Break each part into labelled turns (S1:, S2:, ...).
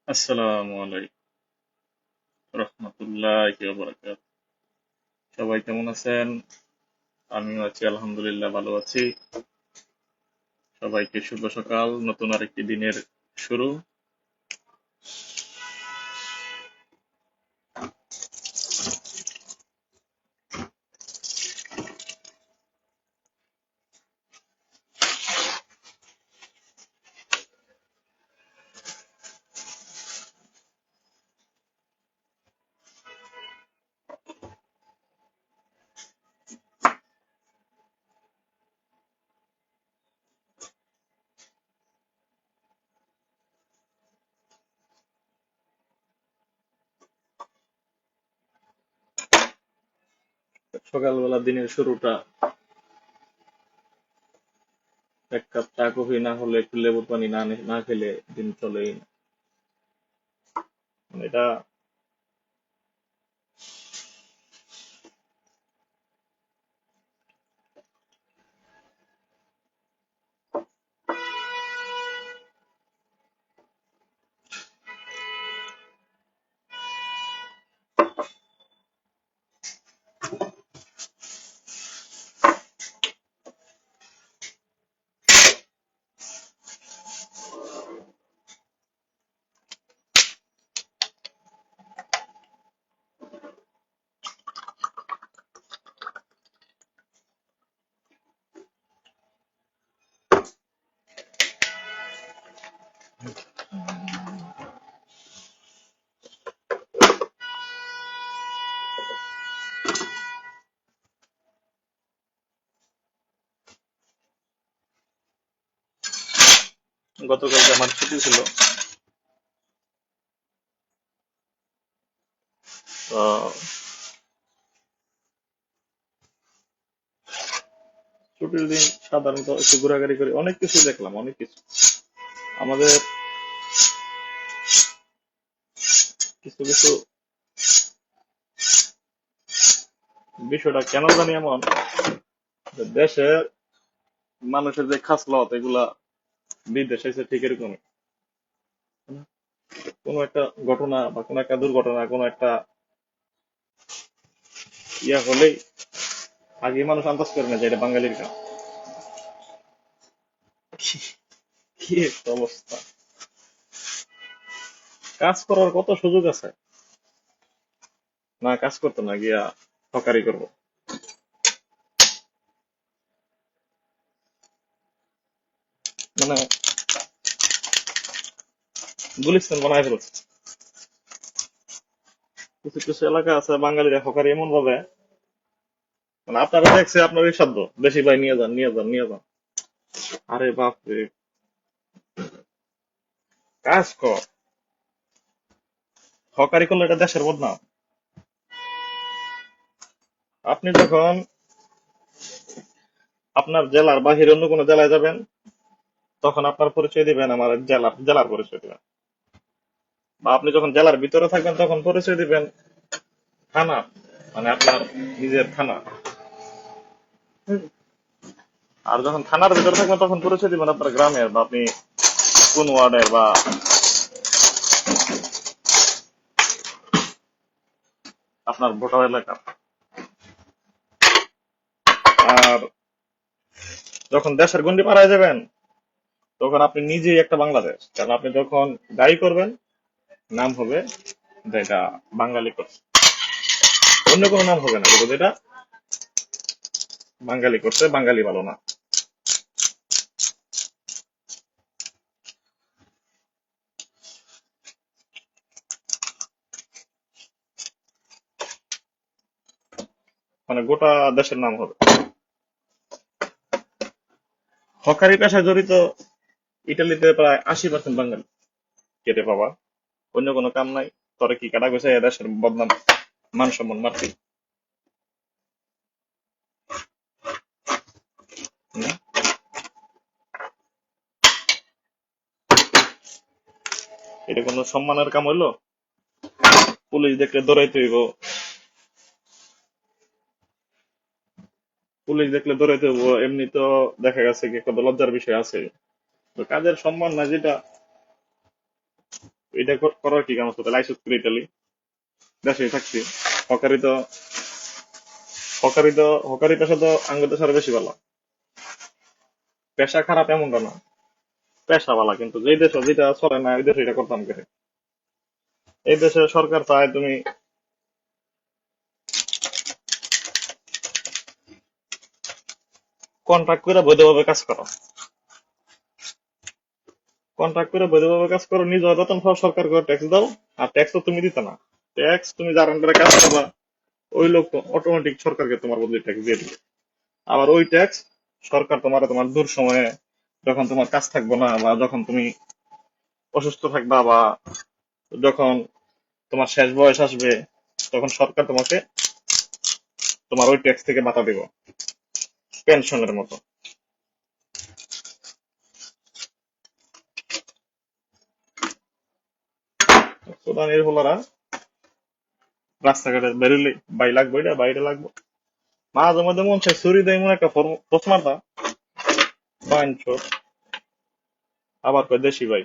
S1: আসসালামু আলাইকুম রহমতুল্লাহি ওয়া বারাকাতুহু। সবাই কেমন আছেন? আমিও আছি, আলহামদুলিল্লাহ ভালো আছি। সবাইকে শুভ সকাল, নতুন আরেকটি দিনের শুরু। সকালবেলা দিনের শুরুটা এক কাপ চা কফি না হলে, একটু লেবুর পানি না খেলে দিন চলেই না। এটা গতকালকে আমার ছুটি ছিল, তো ছুটির দিন সাধারণত একটু ঘোরাঘুরি করি, অনেক কিছু দেখলাম, অনেক কিছু। আমাদের কিছু কিছু বিষয়টা কেন জানি এমন, যে দেশের মানুষের যে খাসলত এগুলা বিদেশে এসে ঠিক এরকমই। কোনো একটা ঘটনা বা কোনো একটা দুর্ঘটনা, কোনো একটা হলেই আগে মানুষ আন্দাজ করে না যে এটা বাঙালির কাজ। কি কি একটা অবস্থা! কাজ করার কত সুযোগ আছে, না কাজ করতো না গিয়া হকারি করবো। মানে গুলিস্তান বানায় ফেলছে। কিছু কিছু এলাকা আছে বাঙালিরা হকারি এমন ভাবে, মানে আপনারা দেখছে আপনার এই শব্দ বেশি, ভাই নিয়ে যান নিয়ে যান নিয়ে যান। আরে বাপ রে, কাজ কর, হকারি করলে এটা দেশের বদনাম। আপনি যখন আপনার জেলার বাহিরে অন্য কোনো জেলায় যাবেন, তখন আপনার পরিচয় দিবেন, আমার জেলার জেলার পরিচয় দিবেন। বা আপনি যখন জেলার ভিতরে থাকবেন তখন পরিচয় দিবেন থানা, মানে আপনার নিজের থানা। আর যখন থানার ভিতরে থাকবেন তখন পরিচয় দিবেন আপনার গ্রামের, বা আপনি কোন ওয়ার্ডের, বা আপনার ভোটার এলাকার। আর যখন দেশের গন্ডি পাড়ায় যাবেন, তখন আপনি নিজেই একটা বাংলাদেশ, কারণ আপনি যখন গাড়ি করবেন নাম হবে যে এটা বাঙালি করছে, অন্য কোনো নাম হবে না, কিন্তু এটা বাঙালি করছে, বাঙালি ভালো না। মানে গোটা দেশের নাম হবে। হকারি পেশায় জড়িত ইটালিতে প্রায় 80% বাঙালি। কেটে পাবা, অন্য কোনো কাম নাই। তোরে কি কাটা গেছে দেশের বদনাম, মান সম্মান মারতি। হুম? এটা কোনো সম্মানের কাম হইলো? পুলিশ দেখলে দৌড়াইতে হইব, পুলিশ দেখলে দৌড়াইতে হইব, এমনি তো দেখা গেছে কি একটা লজ্জার বিষয় আছে। তো কাজের সম্মান না যেটা, এটা করার কি কাম আছে? তাহলে আইসো করে ইতালি, দেশে থাকছি। হকারি তো হকারি পেশা তো আঙ্গুর দেশে আরো বেশি ভালো। পেশা খারাপ এমনটা না, পেশা ভালো, কিন্তু যেই দেশে যেটা চলে না ওই দেশে এটা করতাম করে। এই দেশে সরকার চায় তুমি কন্ট্রাক্ট করে বৈধভাবে কাজ করো, কন্ট্রাক্ট করে বৈধভাবে কাজ করো, নিজ বেতন পাও, সরকার করে ট্যাক্স দাও। আর ট্যাক্স তো তুমি দিতে না, ট্যাক্স তুমি যার আন্ডারে কাজ করবা ওই লোক অটোমেটিক সরকারকে তোমার বদলে ট্যাক্স দিয়ে দিবে। আবার ওই ট্যাক্স সরকার তোমার দূর সময়ে, যখন তোমার কাজ থাকবে না, বা যখন তুমি অসুস্থ থাকবা, বা যখন তোমার শেষ বয়স আসবে, তখন সরকার তোমাকে তোমার ওই ট্যাক্স থেকে বাতা দিব, পেনশনের মতো। সুদানের হলারা রাস্তাঘাটে বেরোলে বাই লাগবে, এটা বাইরে লাগবে, মাঝে মধ্যে মন চায় ছুরি দেয় এমন একটা পোস্ট মারতা, ফাইন চোর। আবার কয় দেশি ভাই।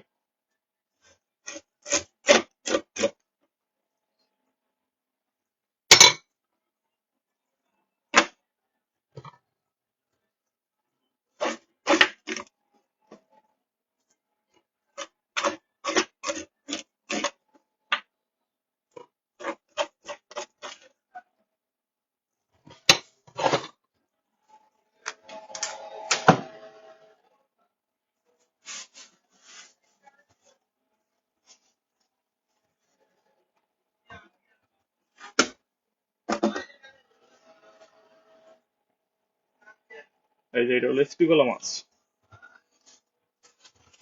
S1: এই যে এটা হলো স্পিগলা মাছ।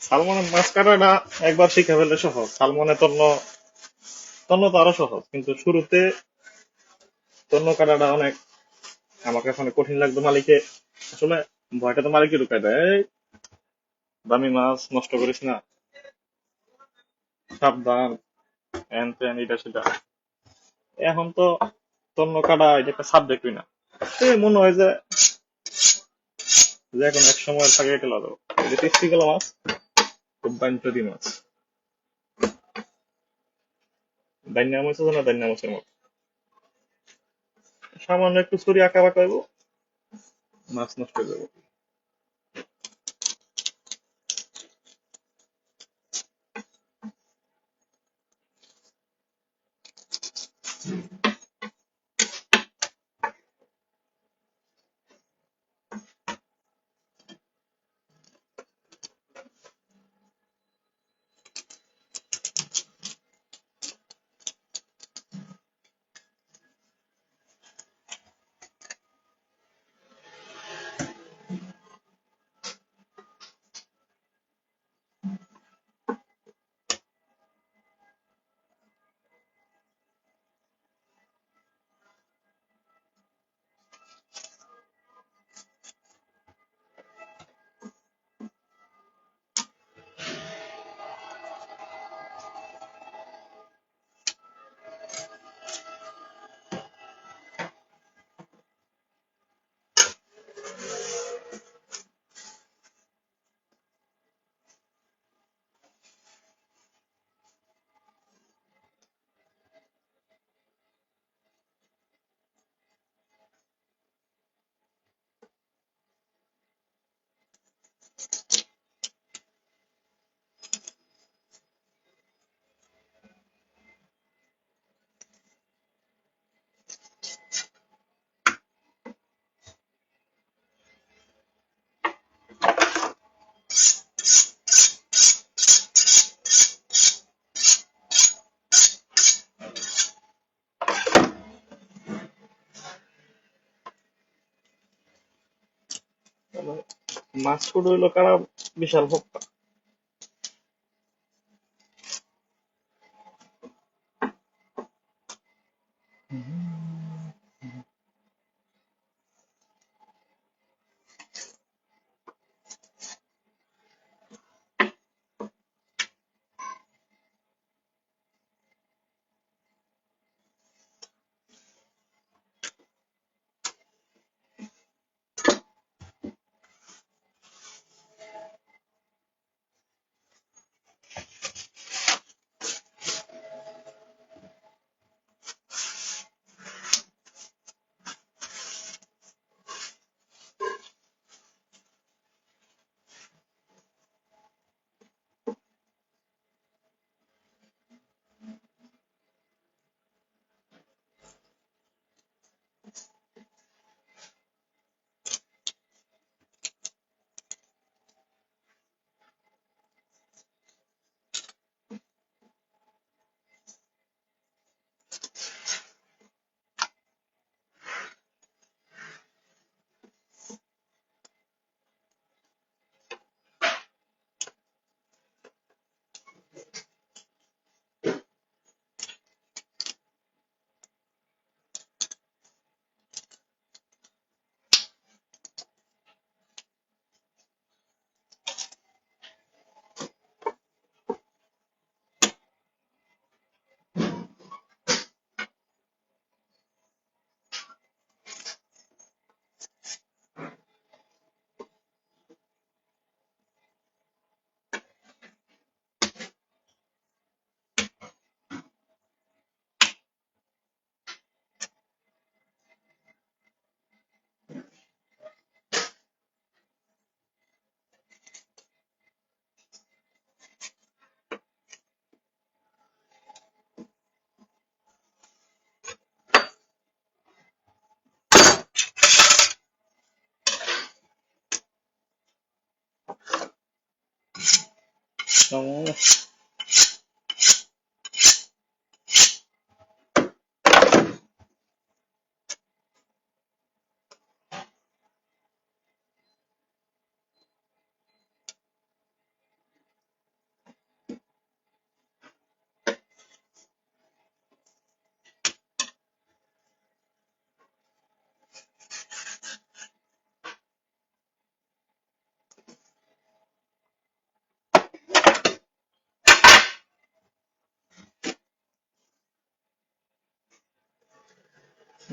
S1: সালমনের মাছ কাটাটা একবার শিখে ফেললে সহজ, সালমনে তন্ন, তন্ন তো আরো সহজ, কিন্তু শুরুতে তন্ন কাটাটা অনেক আমার কাছে অনেক কঠিন লাগতো। মালিকে আসলে ভয়টা তো মালিকে ঢুকাই দেয়, এই দামি মাছ নষ্ট করিস না, সাবধান, এন তেন এটা সেটা। এখন তো তন্ন কাটা এটা একটা সাবজেক্টই না, এই মনে হয় যে যে এখন এক সময় থাকে এটা লাগো। এটা স্পিগলা মাছ, খুব বাঞ্চতি মাছ, দান্যা মাছ আছে না, দান্যা মাছের মতো। সামান্য একটু ছুরি আঁকা বাঁকা হইব, মাছ নষ্ট হয়ে যাবো। মাছ শুরু হইলো কারা বিশাল ভক্ত। No,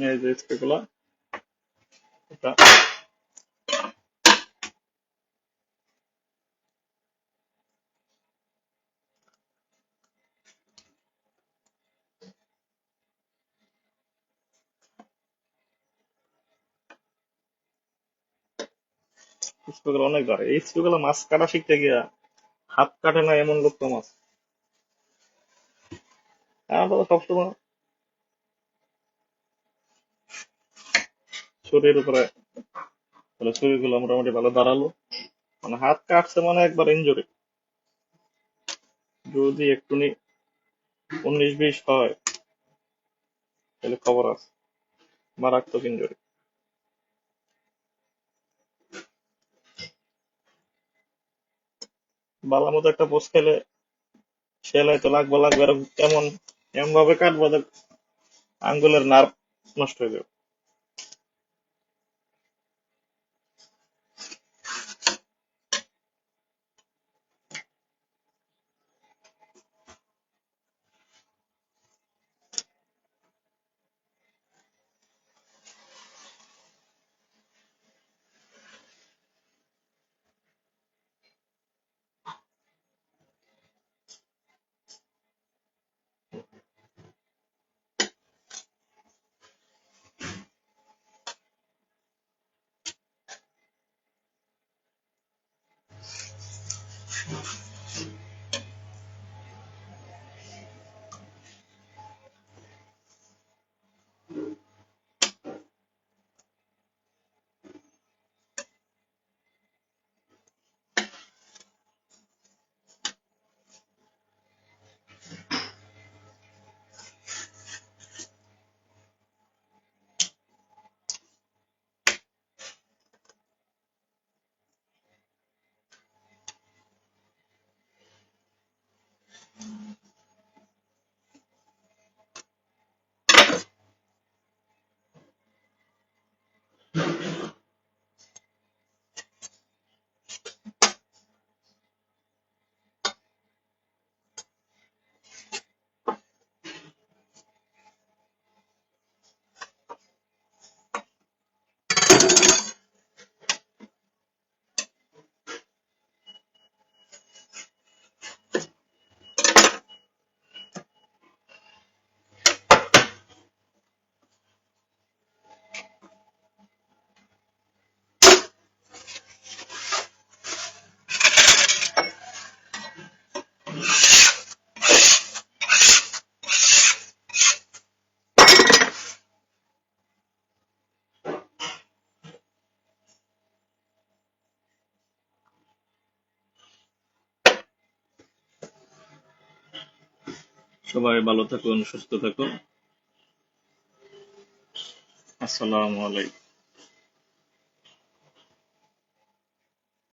S1: এই যে স্প্রেগুলা, এটা স্প্রেগুলো অনেক ধরে। এই স্প্রেগুলো মাছ কাটা শিখতে গিয়া হাত কাটে না এমন লোক কম আছে। আমার তো সবসময় শরীরের উপরে, তাহলে শরীরগুলো মোটামুটি ভালো দাঁড়ালো। মানে হাত কাটছে মানে একবার ইনজুরি। যদি একটুনি 19-20 হয় তাহলে খবর আছে, মারাত্মক ইনজুরি। বালা মতো একটা পোস্ট খেলে সেলাই তো লাগবে লাগবে, এরকম এমন ভাবে কাটবো যে আঙ্গুলের নার্ভ নষ্ট হয়ে যাবে। সবাই ভালো থাকুন, সুস্থ থাকুন। আসসালামু আলাইকুম।